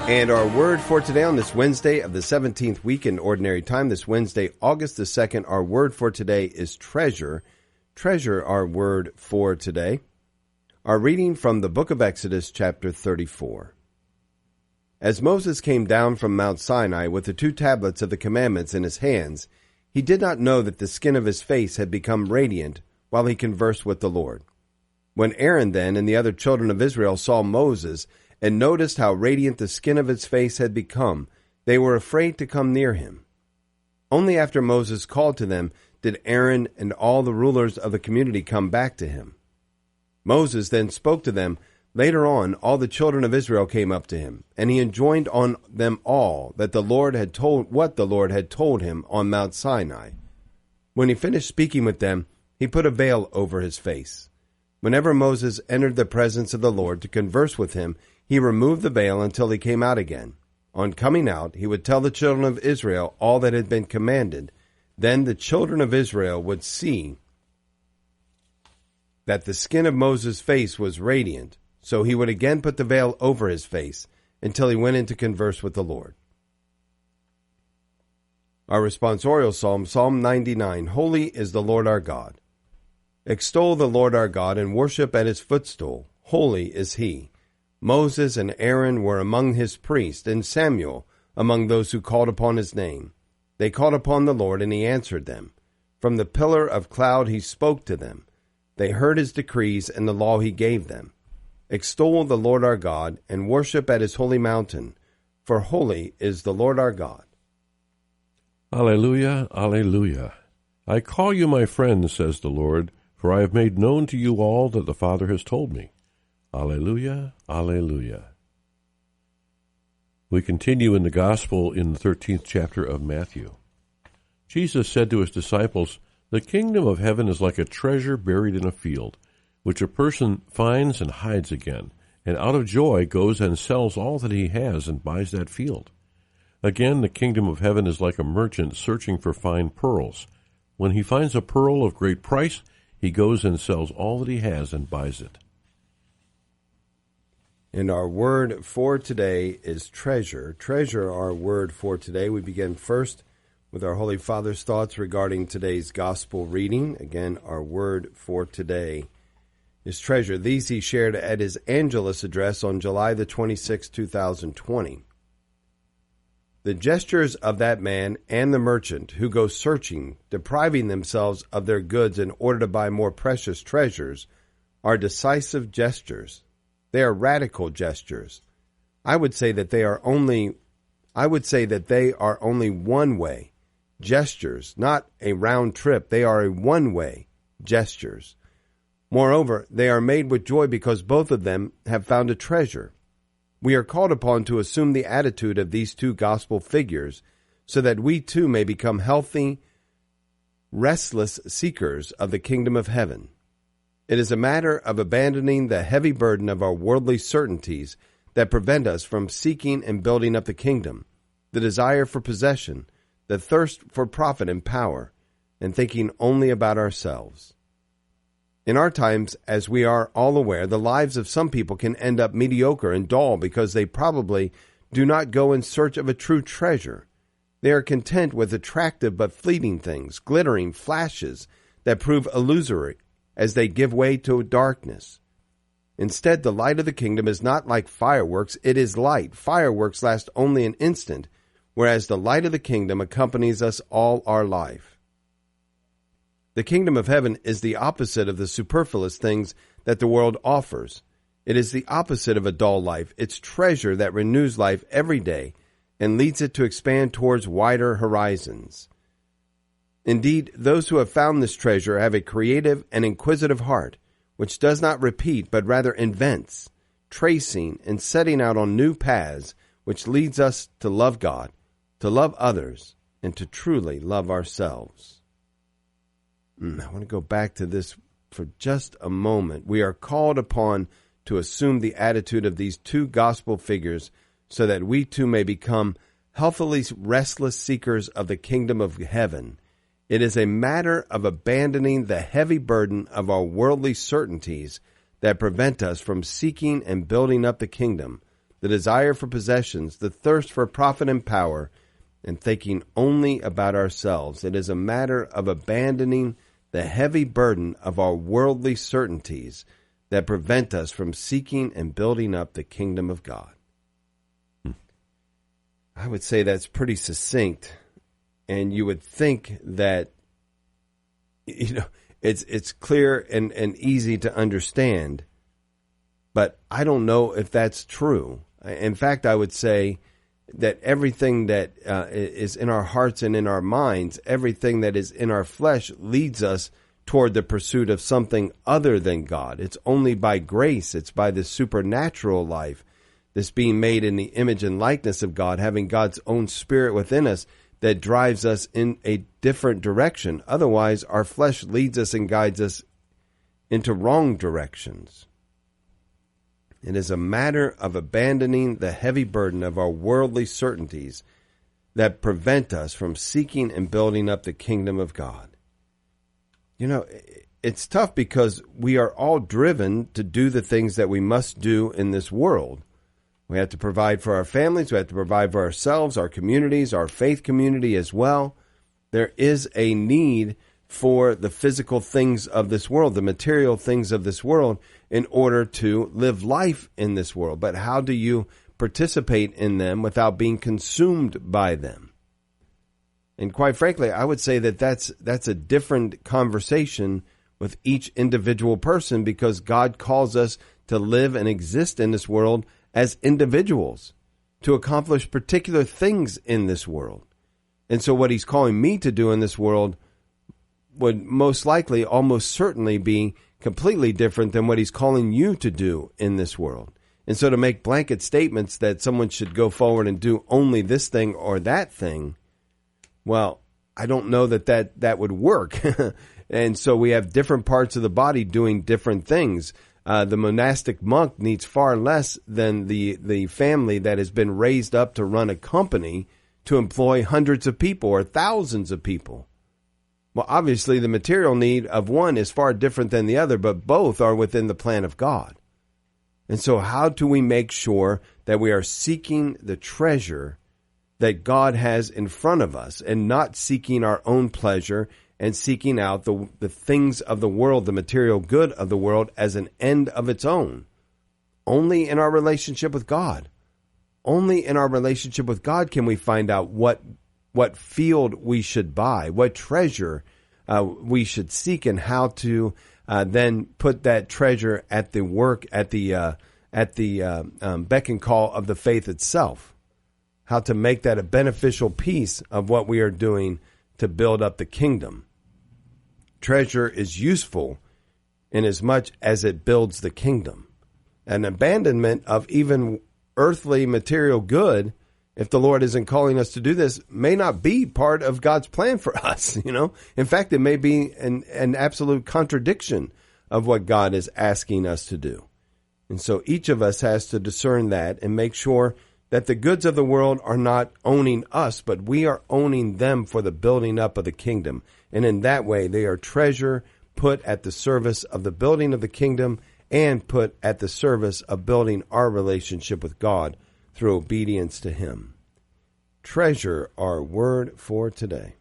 And our word for today on this Wednesday of the 17th week in Ordinary Time, this Wednesday, August the 2nd, our word for today is treasure. Treasure, our word for today. Our reading from the book of Exodus, chapter 34. As Moses came down from Mount Sinai with the 2 tablets of the commandments in his hands, he did not know that the skin of his face had become radiant while he conversed with the Lord. When Aaron then and the other children of Israel saw Moses and noticed how radiant the skin of his face had become, they were afraid to come near him. Only after Moses called to them did Aaron and all the rulers of the community come back to him. Moses then spoke to them. Later on, all the children of Israel came up to him, and he enjoined on them all that the Lord had told him on Mount Sinai. When he finished speaking with them, he put a veil over his face. Whenever Moses entered the presence of the Lord to converse with him, he removed the veil until he came out again. On coming out, he would tell the children of Israel all that had been commanded. Then the children of Israel would see that the skin of Moses' face was radiant, so he would again put the veil over his face until he went in to converse with the Lord. Our responsorial psalm, Psalm 99, Holy is the Lord our God. Extol the Lord our God and worship at his footstool. Holy is he. Moses and Aaron were among his priests, and Samuel among those who called upon his name. They called upon the Lord, and he answered them. From the pillar of cloud he spoke to them. They heard his decrees and the law he gave them. Extol the Lord our God, and worship at his holy mountain, for holy is the Lord our God. Alleluia, alleluia. I call you my friends, says the Lord, for I have made known to you all that the Father has told me. Alleluia, alleluia. We continue in the Gospel in the 13th chapter of Matthew. Jesus said to his disciples, "The kingdom of heaven is like a treasure buried in a field, which a person finds and hides again, and out of joy goes and sells all that he has and buys that field. Again, the kingdom of heaven is like a merchant searching for fine pearls. When he finds a pearl of great price, he goes and sells all that he has and buys it." And our word for today is treasure. Treasure, our word for today. We begin first with our Holy Father's thoughts regarding today's gospel reading. Again, our word for today is treasure. These he shared at his Angelus address on July the 26th, 2020. The gestures of that man and the merchant who go searching, depriving themselves of their goods in order to buy more precious treasures, are decisive gestures. They are radical gestures. I would say that they are only one-way gestures, not a round trip. They are a one-way gestures. Moreover, they are made with joy because both of them have found a treasure. We are called upon to assume the attitude of these 2 gospel figures so that we too may become healthy, restless seekers of the kingdom of heaven. It is a matter of abandoning the heavy burden of our worldly certainties that prevent us from seeking and building up the kingdom, the desire for possession, the thirst for profit and power, and thinking only about ourselves. In our times, as we are all aware, the lives of some people can end up mediocre and dull because they probably do not go in search of a true treasure. They are content with attractive but fleeting things, glittering flashes that prove illusory as they give way to darkness. Instead, the light of the kingdom is not like fireworks, it is light. Fireworks last only an instant, whereas the light of the kingdom accompanies us all our life. The kingdom of heaven is the opposite of the superfluous things that the world offers. It is the opposite of a dull life. It's treasure that renews life every day and leads it to expand towards wider horizons. Indeed, those who have found this treasure have a creative and inquisitive heart, which does not repeat but rather invents, tracing and setting out on new paths, which leads us to love God, to love others, and to truly love ourselves. I want to go back to this for just a moment. We are called upon to assume the attitude of these 2 gospel figures so that we too may become healthily restless seekers of the kingdom of heaven. It is a matter of abandoning the heavy burden of our worldly certainties that prevent us from seeking and building up the kingdom, the desire for possessions, the thirst for profit and power, and thinking only about ourselves. It is a matter of abandoning the heavy burden of our worldly certainties that prevent us from seeking and building up the kingdom of God. I would say that's pretty succinct, and you would think that, it's clear and easy to understand, but I don't know if that's true. In fact, I would say that everything that is in our hearts and in our minds, everything that is in our flesh leads us toward the pursuit of something other than God. It's only by grace. It's by the supernatural life, this being made in the image and likeness of God, having God's own spirit within us, that drives us in a different direction. Otherwise, our flesh leads us and guides us into wrong directions. It is a matter of abandoning the heavy burden of our worldly certainties that prevent us from seeking and building up the kingdom of God. It's tough because we are all driven to do the things that we must do in this world. We have to provide for our families. We have to provide for ourselves, our communities, our faith community as well. There is a need for the physical things of this world, the material things of this world, in order to live life in this world. But how do you participate in them without being consumed by them? And quite frankly, I would say that that's a different conversation with each individual person, because God calls us to live and exist in this world as individuals, to accomplish particular things in this world. And so what he's calling me to do in this world would most likely, almost certainly, be completely different than what he's calling you to do in this world. And so to make blanket statements that someone should go forward and do only this thing or that thing, well, I don't know that would work. And so we have different parts of the body doing different things. The monastic monk needs far less than the family that has been raised up to run a company to employ hundreds of people or thousands of people. Well, obviously, the material need of one is far different than the other, but both are within the plan of God. And so how do we make sure that we are seeking the treasure that God has in front of us and not seeking our own pleasure and seeking out the things of the world, the material good of the world, as an end of its own? Only in our relationship with God. Only in our relationship with God can we find out what field we should buy, what treasure we should seek, and how to then put that treasure at the work, at the beck and call of the faith itself. How to make that a beneficial piece of what we are doing to build up the kingdom. Treasure is useful in as much as it builds the kingdom. An abandonment of even earthly material good, if the Lord isn't calling us to do this, may not be part of God's plan for us. In fact, it may be an absolute contradiction of what God is asking us to do. And so each of us has to discern that and make sure that the goods of the world are not owning us, but we are owning them for the building up of the kingdom. And in that way, they are treasure put at the service of the building of the kingdom and put at the service of building our relationship with God through obedience to Him. Treasure, our word for today.